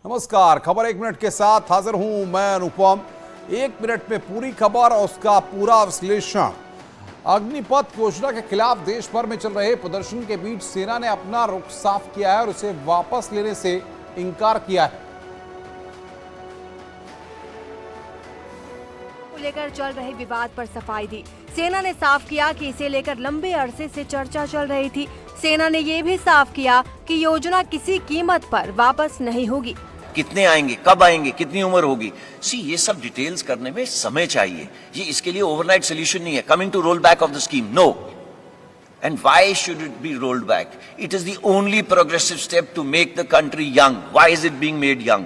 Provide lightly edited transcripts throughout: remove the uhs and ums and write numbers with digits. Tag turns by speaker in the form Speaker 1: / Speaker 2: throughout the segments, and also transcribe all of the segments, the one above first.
Speaker 1: नमस्कार, खबर 1 मिनट के साथ हाजिर हूं मैं अनुपम। 1 मिनट में पूरी खबर और उसका पूरा विश्लेषण। अग्निपथ योजना के खिलाफ देश भर में चल रहे प्रदर्शन के बीच सेना ने अपना रुख साफ किया है और उसे वापस लेने से इनकार किया है।
Speaker 2: लेकर चल रहे विवाद पर सफाई दी। सेना ने साफ किया कि इसे लेकर लंबे अरसे से चर्चा चल रही थी। सेना ने ये भी साफ किया कि योजना किसी कीमत पर वापस नहीं होगी।
Speaker 3: कितने आएंगे, कब आएंगे, कितनी उम्र होगी, ये सब डिटेल्स करने में समय चाहिए। ये इसके लिए ओवरनाइट सोल्यूशन नहीं है। Coming to roll back of the scheme, no. And why should it be rolled back? It is the only progressive step to make the country young. Why is it being made young?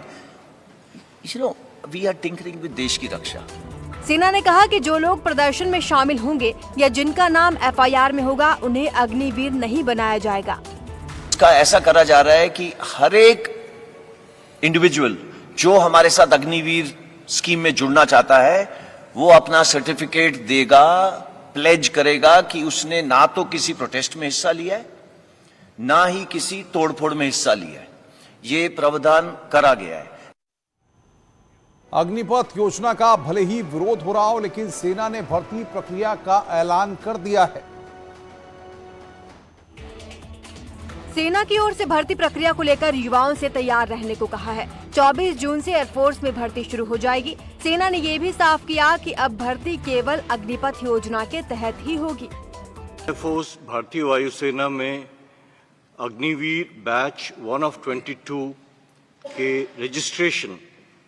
Speaker 3: We are tinkering with देश की रक्षा।
Speaker 2: सेना ने कहा कि जो लोग प्रदर्शन में शामिल होंगे या जिनका नाम एफआईआर में होगा उन्हें अग्निवीर नहीं बनाया जाएगा।
Speaker 3: इसका ऐसा करा जा रहा है कि हर एक इंडिविजुअल जो हमारे साथ अग्निवीर स्कीम में जुड़ना चाहता है वो अपना सर्टिफिकेट देगा, प्लेज करेगा कि उसने ना तो किसी प्रोटेस्ट में हिस्सा लिया है, ना ही किसी तोड़फोड़ में हिस्सा लिया है। ये प्रावधान करा गया है।
Speaker 1: अग्निपथ योजना का भले ही विरोध हो रहा हो, लेकिन सेना ने भर्ती प्रक्रिया का ऐलान कर दिया है।
Speaker 2: सेना की ओर से भर्ती प्रक्रिया को लेकर युवाओं से तैयार रहने को कहा है। 24 जून से एयरफोर्स में भर्ती शुरू हो जाएगी। सेना ने ये भी साफ किया कि अब भर्ती केवल अग्निपथ योजना के तहत ही होगी।
Speaker 4: एयरफोर्स भारतीय वायुसेना में अग्निवीर बैच 1 of 22 के रजिस्ट्रेशन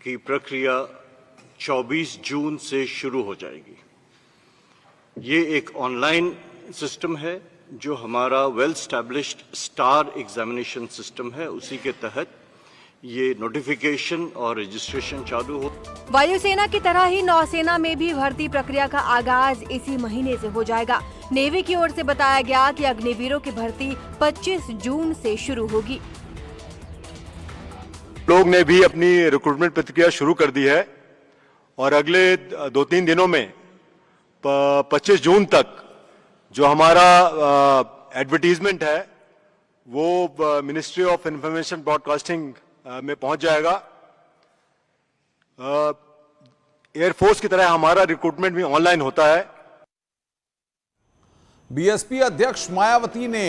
Speaker 4: की प्रक्रिया 24 जून से शुरू हो जाएगी। ये एक ऑनलाइन सिस्टम है जो हमारा well established star examination system है, उसी के तहत ये नोटिफिकेशन और रजिस्ट्रेशन चालू हो।
Speaker 2: वायुसेना की तरह ही नौसेना में भी भर्ती प्रक्रिया का आगाज इसी महीने से हो जाएगा। नेवी की ओर से बताया गया कि अग्निवीरों की भर्ती 25 जून से शुरू होगी।
Speaker 5: लोग ने भी अपनी रिक्रूटमेंट प्रक्रिया शुरू कर दी है और अगले 2-3 दिनों में 25 जून तक जो हमारा एडवर्टीजमेंट है वो मिनिस्ट्री ऑफ इंफॉर्मेशन ब्रॉडकास्टिंग में पहुंच जाएगा। एयरफोर्स की तरह हमारा रिक्रूटमेंट भी ऑनलाइन होता है।
Speaker 1: बीएसपी अध्यक्ष मायावती ने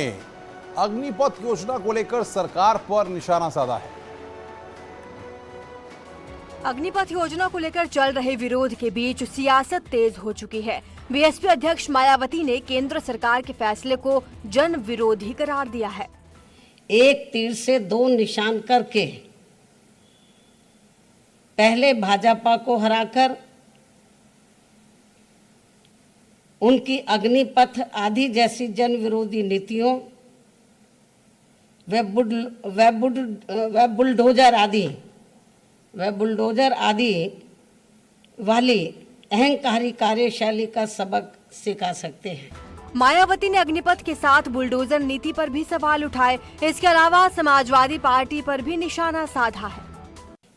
Speaker 1: अग्निपथ योजना को लेकर सरकार पर निशाना साधा है।
Speaker 2: अग्निपथ योजना को लेकर चल रहे विरोध के बीच सियासत तेज हो चुकी है। बीएसपी अध्यक्ष मायावती ने केंद्र सरकार के फैसले को जन विरोधी करार दिया है।
Speaker 6: एक तीर से 2 निशान करके पहले भाजपा को हराकर उनकी अग्निपथ आदि जैसी जन विरोधी नीतियों व बुलडोजर आदि वाली अहंकारी कार्यशैली का सबक सिखा सकते हैं।
Speaker 2: मायावती ने अग्निपथ के साथ बुलडोजर नीति पर भी सवाल उठाए। इसके अलावा समाजवादी पार्टी पर भी निशाना साधा है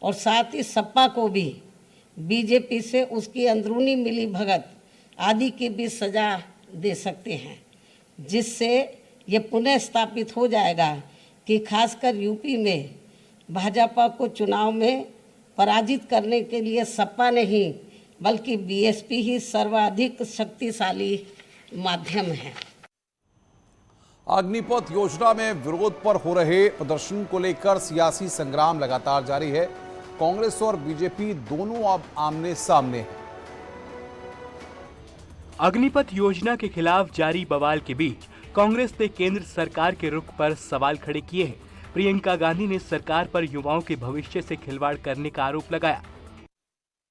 Speaker 6: और साथ ही सपा को भी बीजेपी से उसकी अंदरूनी मिली भगत आदि की भी सजा दे सकते हैं, जिससे ये पुनः स्थापित हो जाएगा कि खासकर यूपी में भाजपा को चुनाव में पराजित करने के लिए सपा नहीं बल्कि बीएसपी ही सर्वाधिक शक्तिशाली माध्यम है।
Speaker 1: अग्निपथ योजना में विरोध पर हो रहे प्रदर्शन को लेकर सियासी संग्राम लगातार जारी है। कांग्रेस और बीजेपी दोनों अब आमने सामने हैं।
Speaker 7: अग्निपथ योजना के खिलाफ जारी बवाल के बीच कांग्रेस ने केंद्र सरकार के रुख पर सवाल खड़े किए हैं। प्रियंका गांधी ने सरकार पर युवाओं के भविष्य से खिलवाड़ करने का आरोप लगाया।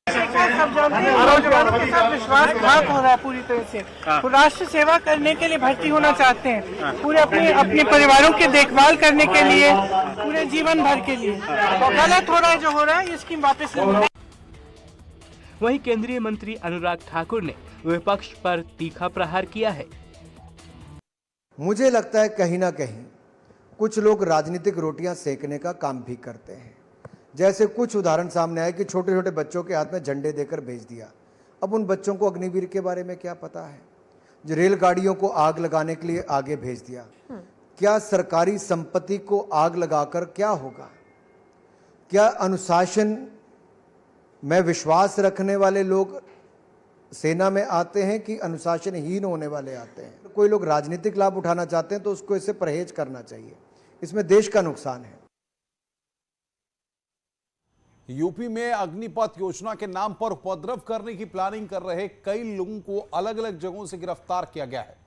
Speaker 8: नौजवानों के साथ विश्वासघात हो रहा है पूरी तरह से। वो राष्ट्र सेवा करने के लिए भर्ती होना चाहते हैं, पूरे अपने परिवारों की देखभाल करने के लिए, पूरे जीवन भर के लिए। तो गलत हो रहा है जो हो रहा है, ये स्कीम वापस लेनी।
Speaker 7: वहीं केंद्रीय मंत्री अनुराग ठाकुर ने विपक्ष पर तीखा प्रहार किया है।
Speaker 9: मुझे लगता है कहीं ना कहीं कुछ लोग राजनीतिक रोटियां सेकने का काम भी करते हैं। जैसे कुछ उदाहरण सामने आए कि छोटे छोटे बच्चों के हाथ में झंडे देकर भेज दिया। अब उन बच्चों को अग्निवीर के बारे में क्या पता है? जो रेलगाड़ियों को आग लगाने के लिए आगे भेज दिया। क्या सरकारी संपत्ति को आग लगाकर क्या होगा? क्या अनुशासन में विश्वास रखने वाले लोग सेना में आते हैं कि अनुशासनहीन होने वाले आते हैं? कोई लोग राजनीतिक लाभ उठाना चाहते हैं तो उसको इससे परहेज करना चाहिए, इसमें देश का नुकसान है।
Speaker 1: यूपी में अग्निपथ योजना के नाम पर उपद्रव करने की प्लानिंग कर रहे कई लोगों को अलग अलग जगहों से गिरफ्तार किया गया है।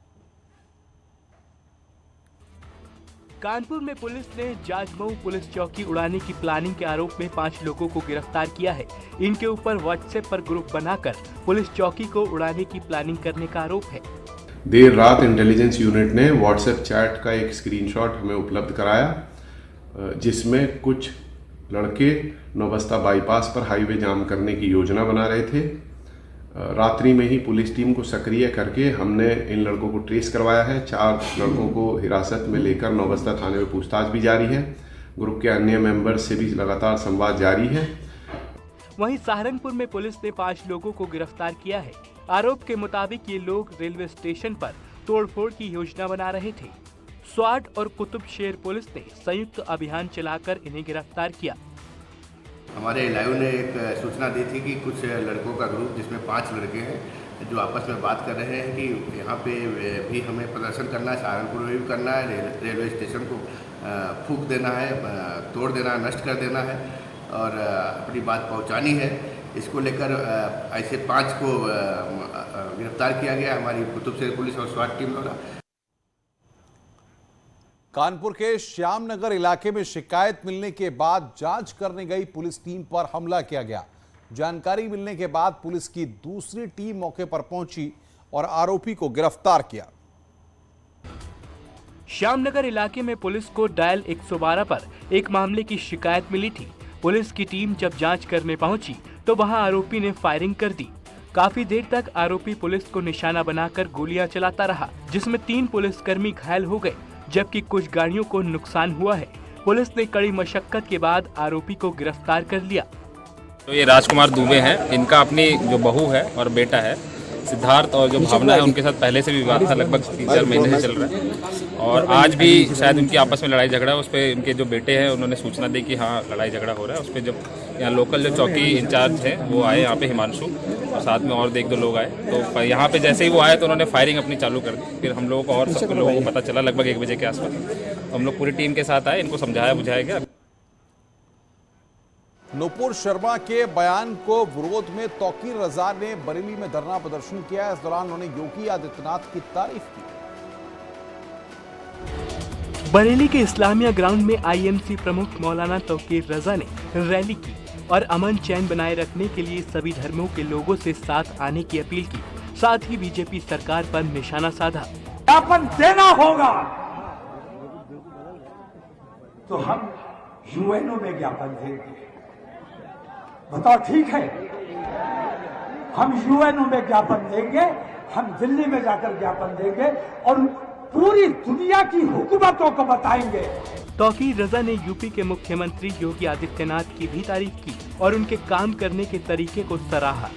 Speaker 7: कानपुर में पुलिस ने जाजमऊ पुलिस चौकी उड़ाने की प्लानिंग के आरोप में 5 लोगों को गिरफ्तार किया है। इनके ऊपर व्हाट्सएप पर ग्रुप बनाकर पुलिस चौकी को उड़ाने की प्लानिंग करने का आरोप है।
Speaker 10: देर रात इंटेलिजेंस यूनिट ने व्हाट्सएप चैट का एक स्क्रीनशॉट हमें उपलब्ध कराया, जिसमें कुछ लड़के नौबस्ता बाईपास पर हाईवे जाम करने की योजना बना रहे थे। रात्रि में ही पुलिस टीम को सक्रिय करके हमने इन लड़कों को ट्रेस करवाया है। 4 लड़कों को हिरासत में लेकर नौबस्ता थाने में पूछताछ भी जारी है। ग्रुप के अन्य मेंबर्स से भी लगातार संवाद जारी है।
Speaker 7: वहीं सहारनपुर में पुलिस ने 5 लोगों को गिरफ्तार किया है। आरोप के मुताबिक ये लोग रेलवे स्टेशन पर तोड़फोड़ की योजना बना रहे थे। स्वाट और कुतुबशेर पुलिस ने संयुक्त अभियान चलाकर इन्हें गिरफ्तार किया।
Speaker 11: हमारे लाइव ने एक सूचना दी थी कि कुछ लड़कों का ग्रुप, जिसमें 5 लड़के हैं, जो आपस में बात कर रहे हैं कि यहाँ पे भी हमें प्रदर्शन करना है, सहारनपुर में भी करना है, रेलवे स्टेशन को फूंक देना है, तोड़ देना है, नष्ट कर देना है और अपनी बात पहुँचानी है। इसको लेकर ऐसे 5 को गिरफ्तार किया गया हमारी कुतुबशेर पुलिस और स्वाट टीम द्वारा।
Speaker 1: कानपुर के श्यामनगर इलाके में शिकायत मिलने के बाद जांच करने गई पुलिस टीम पर हमला किया गया। जानकारी मिलने के बाद पुलिस की दूसरी टीम मौके पर पहुंची और आरोपी को गिरफ्तार किया।
Speaker 7: श्यामनगर इलाके में पुलिस को डायल 112 पर एक मामले की शिकायत मिली थी। पुलिस की टीम जब जांच करने पहुंची तो वहां आरोपी ने फायरिंग कर दी। काफी देर तक आरोपी पुलिस को निशाना बनाकर गोलियां चलाता रहा, जिसमें 3 पुलिसकर्मी घायल हो गए, जबकि कुछ गाड़ियों को नुकसान हुआ है। पुलिस ने कड़ी मशक्कत के बाद आरोपी को गिरफ्तार कर लिया।
Speaker 12: तो ये राजकुमार दुबे हैं, इनका अपनी जो बहू है और बेटा है सिद्धार्थ और जो भावना है, उनके साथ पहले से भी विवाद था, लगभग 3-4 महीने से चल रहा है। और आज भी शायद उनकी आपस में लड़ाई झगड़ा है। उस पर उनके जो बेटे हैं उन्होंने सूचना दी कि हाँ लड़ाई झगड़ा हो रहा है। उस पर जब यहाँ लोकल जो चौकी इंचार्ज है वो आए यहाँ पे, हिमांशु, और साथ में और 1-2 लोग आए। तो यहाँ पे जैसे ही वो आए तो उन्होंने फायरिंग अपनी चालू कर दी। फिर हम लोगों को और सब लोगों को पता चला लगभग 1 बजे के आसपास। हम लोग पूरी टीम के साथ आए, इनको समझाया बुझाया गया।
Speaker 1: नुपुर शर्मा के बयान को विरोध में तौकीर रजा ने बरेली में धरना प्रदर्शन किया। इस दौरान उन्होंने योगी आदित्यनाथ की तारीफ की।
Speaker 7: बरेली के इस्लामिया ग्राउंड में आईएमसी प्रमुख मौलाना तौकीर रजा ने रैली की और अमन चैन बनाए रखने के लिए सभी धर्मों के लोगों से साथ आने की अपील की। साथ ही बीजेपी सरकार पर निशाना साधा।
Speaker 13: ज्ञापन देना होगा तो हम यूएनओ में ज्ञापन देंगे। बताओ ठीक है? हम यूएनओ में ज्ञापन देंगे, हम दिल्ली में जाकर ज्ञापन देंगे और पूरी दुनिया की हुकूमतों को बताएंगे।
Speaker 7: तौकीर रजा ने यूपी के मुख्यमंत्री योगी आदित्यनाथ की भी तारीफ की और उनके काम करने के तरीके को सराहा।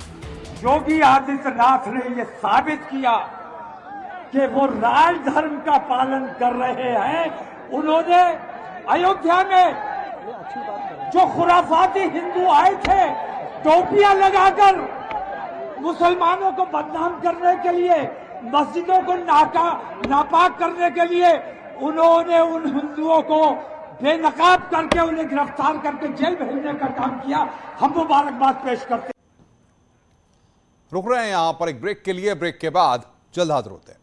Speaker 13: योगी आदित्यनाथ ने ये साबित किया कि वो राज धर्म का पालन कर रहे हैं। उन्होंने अयोध्या में जो खुराफाती हिंदू आए थे, टोपियां लगाकर मुसलमानों को बदनाम करने के लिए, मस्जिदों को नापाक करने के लिए, उन्होंने उन हिंदुओं को बेनकाब करके उन्हें गिरफ्तार करके जेल भेजने का काम किया। हम मुबारकबाद पेश करते हैं।
Speaker 1: रुक रहे हैं यहां पर एक ब्रेक के लिए। ब्रेक के बाद जल्द हाजिर होते हैं।